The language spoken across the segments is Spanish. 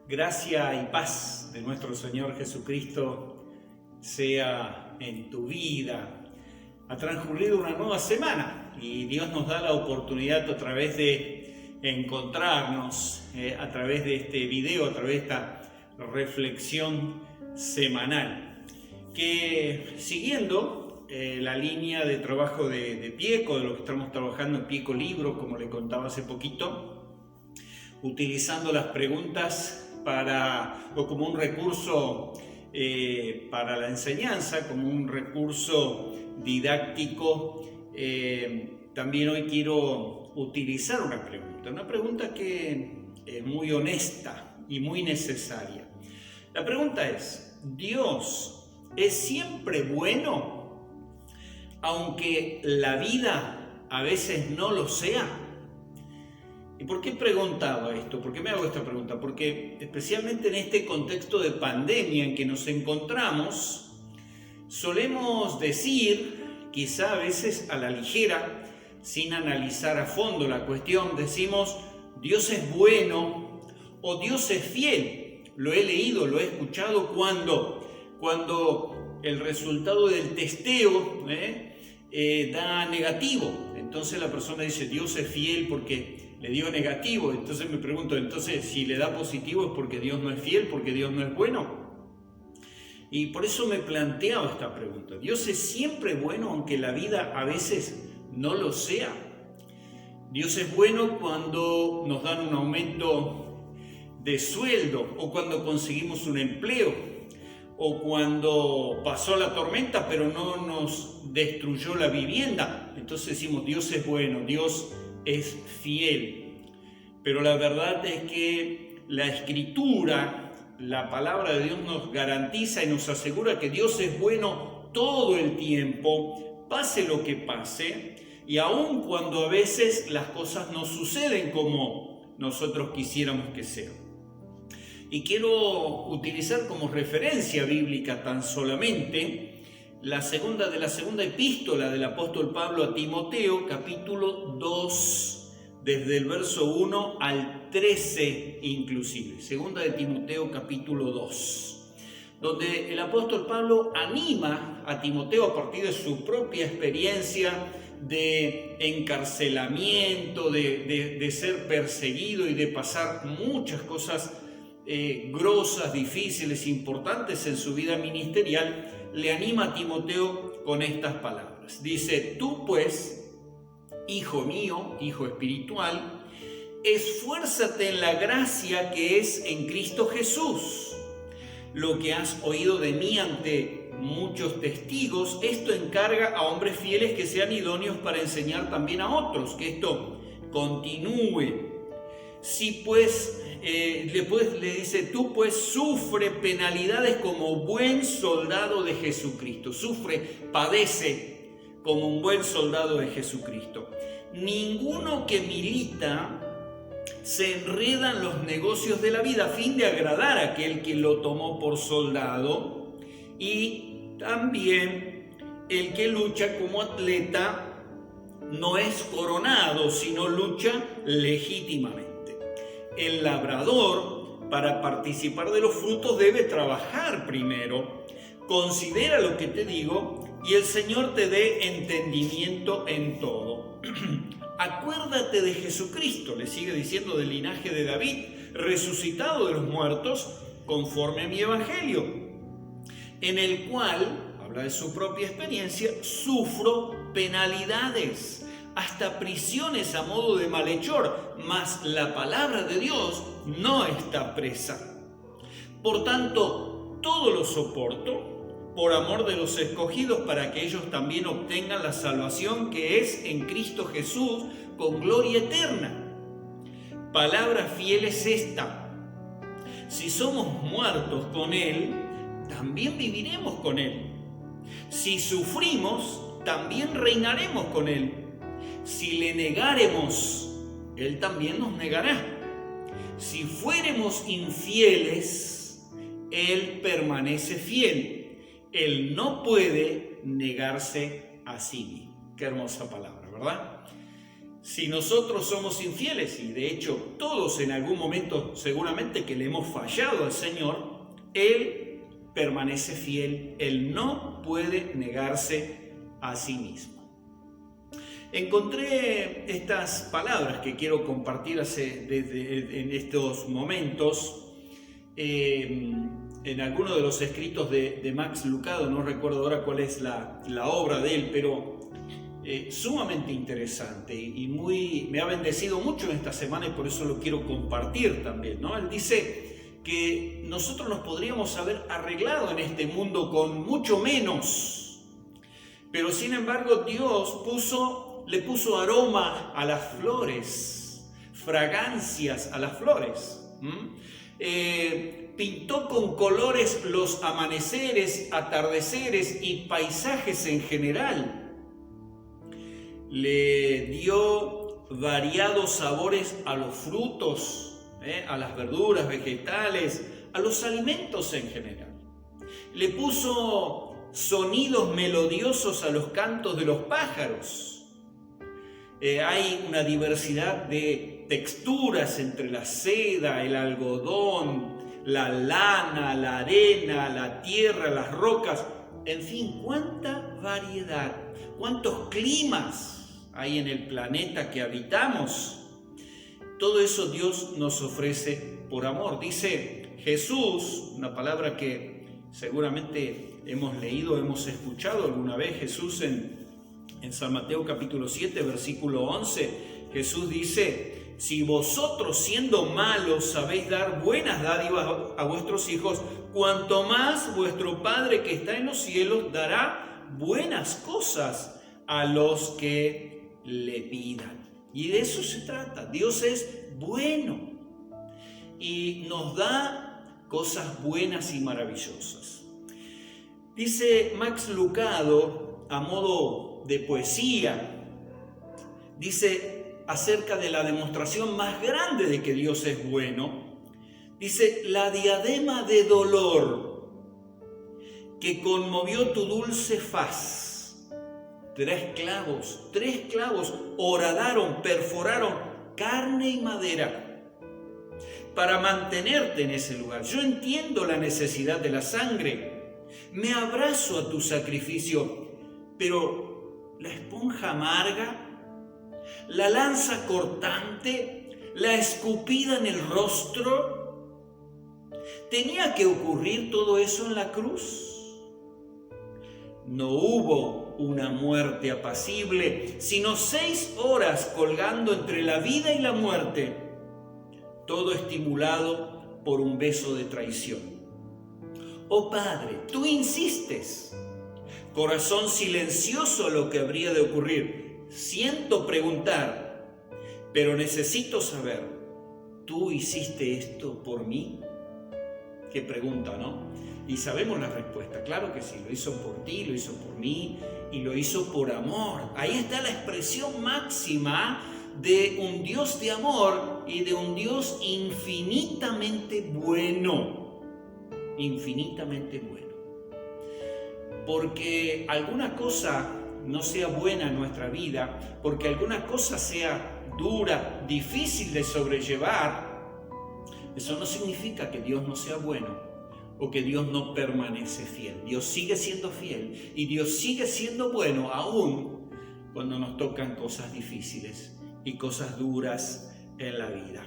Gracia y paz de nuestro Señor Jesucristo sea en tu vida. Ha transcurrido una nueva semana y Dios nos da la oportunidad a través de encontrarnos, a través de este video, a través de esta reflexión semanal, que siguiendo la línea de trabajo de Pieco, de lo que estamos trabajando en Pieco Libro, como le contaba hace poquito, utilizando las preguntas como un recurso para la enseñanza, como un recurso didáctico. También hoy quiero utilizar una pregunta que es muy honesta y muy necesaria. La pregunta es: ¿Dios es siempre bueno, aunque la vida a veces no lo sea? ¿Y por qué preguntaba esto? ¿Por qué me hago esta pregunta? Porque especialmente en este contexto de pandemia en que nos encontramos, solemos decir, quizá a veces a la ligera, sin analizar a fondo la cuestión, decimos Dios es bueno o Dios es fiel. Lo he leído, lo he escuchado cuando el resultado del testeo da negativo. Entonces la persona dice Dios es fiel porque le dio negativo. Entonces me pregunto, si le da positivo es porque Dios no es fiel, porque Dios no es bueno. Y por eso me planteaba esta pregunta. ¿Dios es siempre bueno aunque la vida a veces no lo sea? ¿Dios es bueno cuando nos dan un aumento de sueldo, o cuando conseguimos un empleo, o cuando pasó la tormenta pero no nos destruyó la vivienda? Entonces decimos Dios es bueno, Dios es fiel. Pero la verdad es que la Escritura, la palabra de Dios, nos garantiza y nos asegura que Dios es bueno todo el tiempo, pase lo que pase, y aun cuando a veces las cosas no suceden como nosotros quisiéramos que sean. Y quiero utilizar como referencia bíblica tan solamente la segunda epístola del apóstol Pablo a Timoteo, capítulo 2, desde el verso 1 al 13 inclusive. Segunda de Timoteo, capítulo 2, donde el apóstol Pablo anima a Timoteo a partir de su propia experiencia de encarcelamiento, de ser perseguido y de pasar muchas cosas grosas, difíciles, importantes en su vida ministerial. Le anima a Timoteo con estas palabras. Dice: tú pues, hijo mío, hijo espiritual, esfuérzate en la gracia que es en Cristo Jesús. Lo que has oído de mí ante muchos testigos, esto encarga a hombres fieles que sean idóneos para enseñar también a otros, que esto continúe. Si pues, le dice, tú pues sufre penalidades como buen soldado de Jesucristo. Padece como un buen soldado de Jesucristo. Ninguno que milita se enreda en los negocios de la vida a fin de agradar a aquel que lo tomó por soldado, y también el que lucha como atleta no es coronado, sino lucha legítimamente. El labrador, para participar de los frutos, debe trabajar primero. Considera lo que te digo, y el Señor te dé entendimiento en todo. Acuérdate de Jesucristo, le sigue diciendo, del linaje de David, resucitado de los muertos, conforme a mi evangelio, en el cual, habla de su propia experiencia, sufro penalidades, hasta prisiones a modo de malhechor, mas la palabra de Dios no está presa. Por tanto, todo lo soporto por amor de los escogidos, para que ellos también obtengan la salvación que es en Cristo Jesús, con gloria eterna. Palabra fiel es esta: si somos muertos con Él, también viviremos con Él. Si sufrimos, también reinaremos con Él. Si le negáremos, Él también nos negará. Si fuéremos infieles, Él permanece fiel. Él no puede negarse a sí mismo. Qué hermosa palabra, ¿verdad? si nosotros somos infieles, y de hecho todos en algún momento seguramente que le hemos fallado al Señor, Él permanece fiel, Él no puede negarse a sí mismo. Encontré estas palabras que quiero compartir en estos momentos en alguno de los escritos de Max Lucado, no recuerdo ahora cuál es la obra de él, pero sumamente interesante y me ha bendecido mucho en esta semana y por eso lo quiero compartir también, ¿no? Él dice que nosotros nos podríamos haber arreglado en este mundo con mucho menos, pero sin embargo Dios le puso aroma a las flores, fragancias a las flores. Pintó con colores los amaneceres, atardeceres y paisajes en general. Le dio variados sabores a los frutos, a las verduras, vegetales, a los alimentos en general. Le puso sonidos melodiosos a los cantos de los pájaros. Hay una diversidad de texturas entre la seda, el algodón, la lana, la arena, la tierra, las rocas. En fin, cuánta variedad, cuántos climas hay en el planeta que habitamos. Todo eso Dios nos ofrece por amor. Dice Jesús, una palabra que seguramente hemos leído, hemos escuchado alguna vez. Jesús en San Mateo capítulo 7, versículo 11, Jesús dice: si vosotros siendo malos sabéis dar buenas dádivas a vuestros hijos, cuanto más vuestro Padre que está en los cielos dará buenas cosas a los que le pidan. Y de eso se trata. Dios es bueno y nos da cosas buenas y maravillosas. Dice Max Lucado, a modo de poesía, dice acerca de la demostración más grande de que Dios es bueno, dice: la diadema de dolor que conmovió tu dulce faz. Tres clavos horadaron, perforaron carne y madera para mantenerte en ese lugar. Yo entiendo la necesidad de la sangre, me abrazo a tu sacrificio, pero la esponja amarga, la lanza cortante, la escupida en el rostro, ¿tenía que ocurrir todo eso en la cruz? No hubo una muerte apacible, sino 6 horas colgando entre la vida y la muerte, todo estimulado por un beso de traición. Oh Padre, tú insistes, corazón silencioso a lo que habría de ocurrir. Siento preguntar, pero necesito saber, ¿tú hiciste esto por mí? Qué pregunta, ¿no? Y sabemos la respuesta, claro que sí, lo hizo por ti, lo hizo por mí y lo hizo por amor. Ahí está la expresión máxima de un Dios de amor y de un Dios infinitamente bueno. Infinitamente bueno. Porque alguna cosa no sea buena en nuestra vida, porque alguna cosa sea dura, difícil de sobrellevar, eso no significa que Dios no sea bueno o que Dios no permanece fiel. Dios sigue siendo fiel y Dios sigue siendo bueno aún cuando nos tocan cosas difíciles y cosas duras en la vida.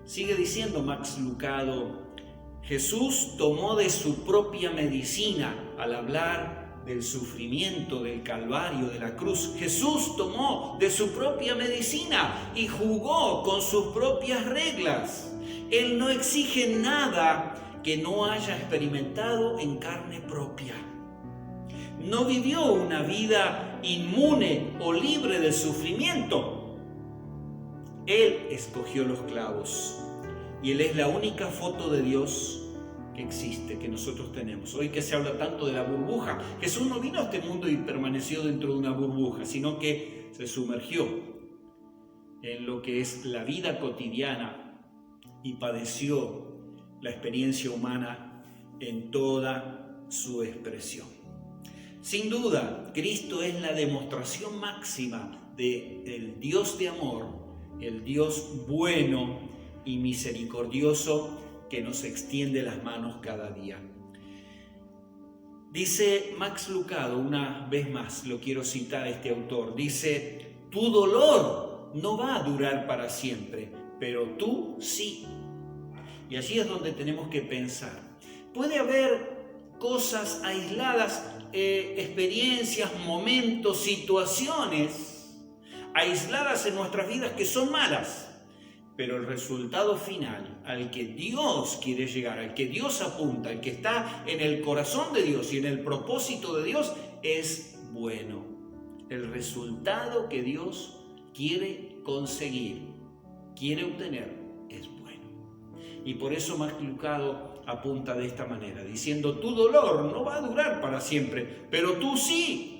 Sigue diciendo Max Lucado: Jesús tomó de su propia medicina al hablar del sufrimiento, del Calvario, de la cruz. Jesús tomó de su propia medicina y jugó con sus propias reglas. Él no exige nada que no haya experimentado en carne propia. No vivió una vida inmune o libre de sufrimiento. Él escogió los clavos y Él es la única foto de Dios que existe, que nosotros tenemos. Hoy que se habla tanto de la burbuja, Jesús no vino a este mundo y permaneció dentro de una burbuja, sino que se sumergió en lo que es la vida cotidiana y padeció la experiencia humana en toda su expresión. Sin duda, Cristo es la demostración máxima del Dios de amor, el Dios bueno y misericordioso que nos extiende las manos cada día. Dice Max Lucado, una vez más lo quiero citar a este autor, dice: tu dolor no va a durar para siempre, pero tú sí. Y allí es donde tenemos que pensar. Puede haber cosas aisladas, experiencias, momentos, situaciones aisladas en nuestras vidas que son malas, pero el resultado final al que Dios quiere llegar, al que Dios apunta, al que está en el corazón de Dios y en el propósito de Dios es bueno. El resultado que Dios quiere conseguir, quiere obtener, es bueno. Y por eso Max Lucado apunta de esta manera, diciendo: tu dolor no va a durar para siempre, pero tú sí.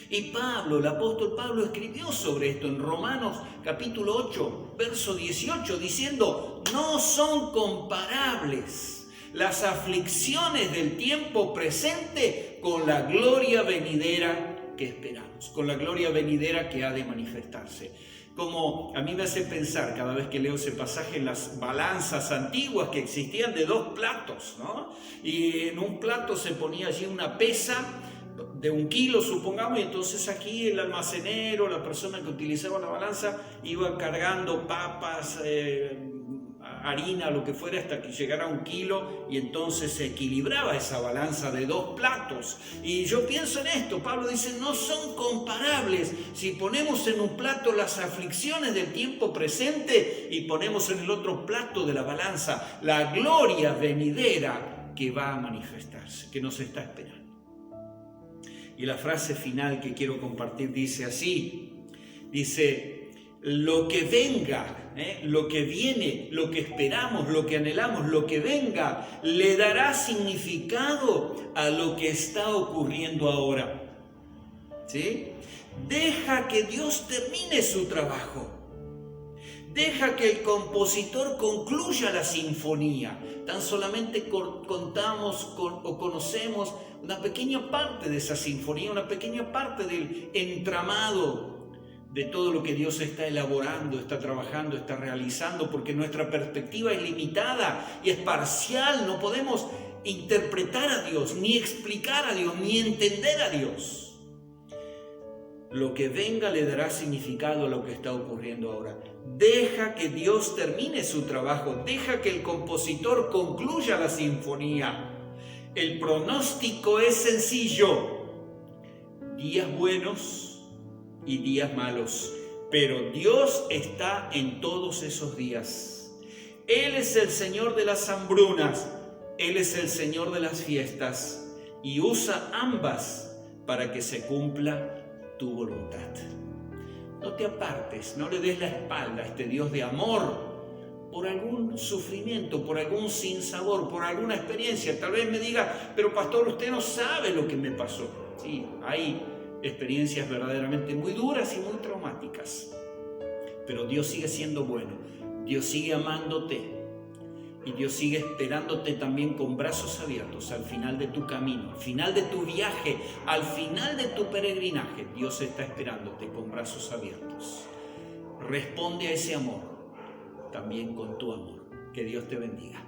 Y Pablo, el apóstol Pablo, escribió sobre esto en Romanos capítulo 8, verso 18, diciendo: no son comparables las aflicciones del tiempo presente con la gloria venidera que esperamos, con la gloria venidera que ha de manifestarse. Como a mí me hace pensar cada vez que leo ese pasaje en las balanzas antiguas que existían de 2 platos, ¿no? Y en un plato se ponía allí una pesa de 1 kilo, supongamos, y entonces aquí el almacenero, la persona que utilizaba la balanza, iba cargando papas, harina, lo que fuera, hasta que llegara a 1 kilo, y entonces se equilibraba esa balanza de 2 platos. Y yo pienso en esto, Pablo dice: no son comparables. Si ponemos en un plato las aflicciones del tiempo presente y ponemos en el otro plato de la balanza la gloria venidera que va a manifestarse, que nos está esperando. Y la frase final que quiero compartir dice así, dice: lo que venga, lo que viene, lo que esperamos, lo que anhelamos, lo que venga, le dará significado a lo que está ocurriendo ahora. ¿Sí? Deja que Dios termine su trabajo. Deja que el compositor concluya la sinfonía. Tan solamente contamos o conocemos una pequeña parte de esa sinfonía, una pequeña parte del entramado de todo lo que Dios está elaborando, está trabajando, está realizando, porque nuestra perspectiva es limitada y es parcial. No podemos interpretar a Dios, ni explicar a Dios, ni entender a Dios. Lo que venga le dará significado a lo que está ocurriendo ahora. Deja que Dios termine su trabajo. Deja que el compositor concluya la sinfonía. El pronóstico es sencillo: días buenos y días malos. Pero Dios está en todos esos días. Él es el Señor de las hambrunas. Él es el Señor de las fiestas. Y usa ambas para que se cumpla tu voluntad. No te apartes, no le des la espalda a este Dios de amor por algún sufrimiento, por algún sinsabor, por alguna experiencia. Tal vez me diga: pero pastor, usted no sabe lo que me pasó. Sí, hay experiencias verdaderamente muy duras y muy traumáticas, pero Dios sigue siendo bueno, Dios sigue amándote. Y Dios sigue esperándote también con brazos abiertos al final de tu camino, al final de tu viaje, al final de tu peregrinaje. Dios está esperándote con brazos abiertos. Responde a ese amor también con tu amor. Que Dios te bendiga.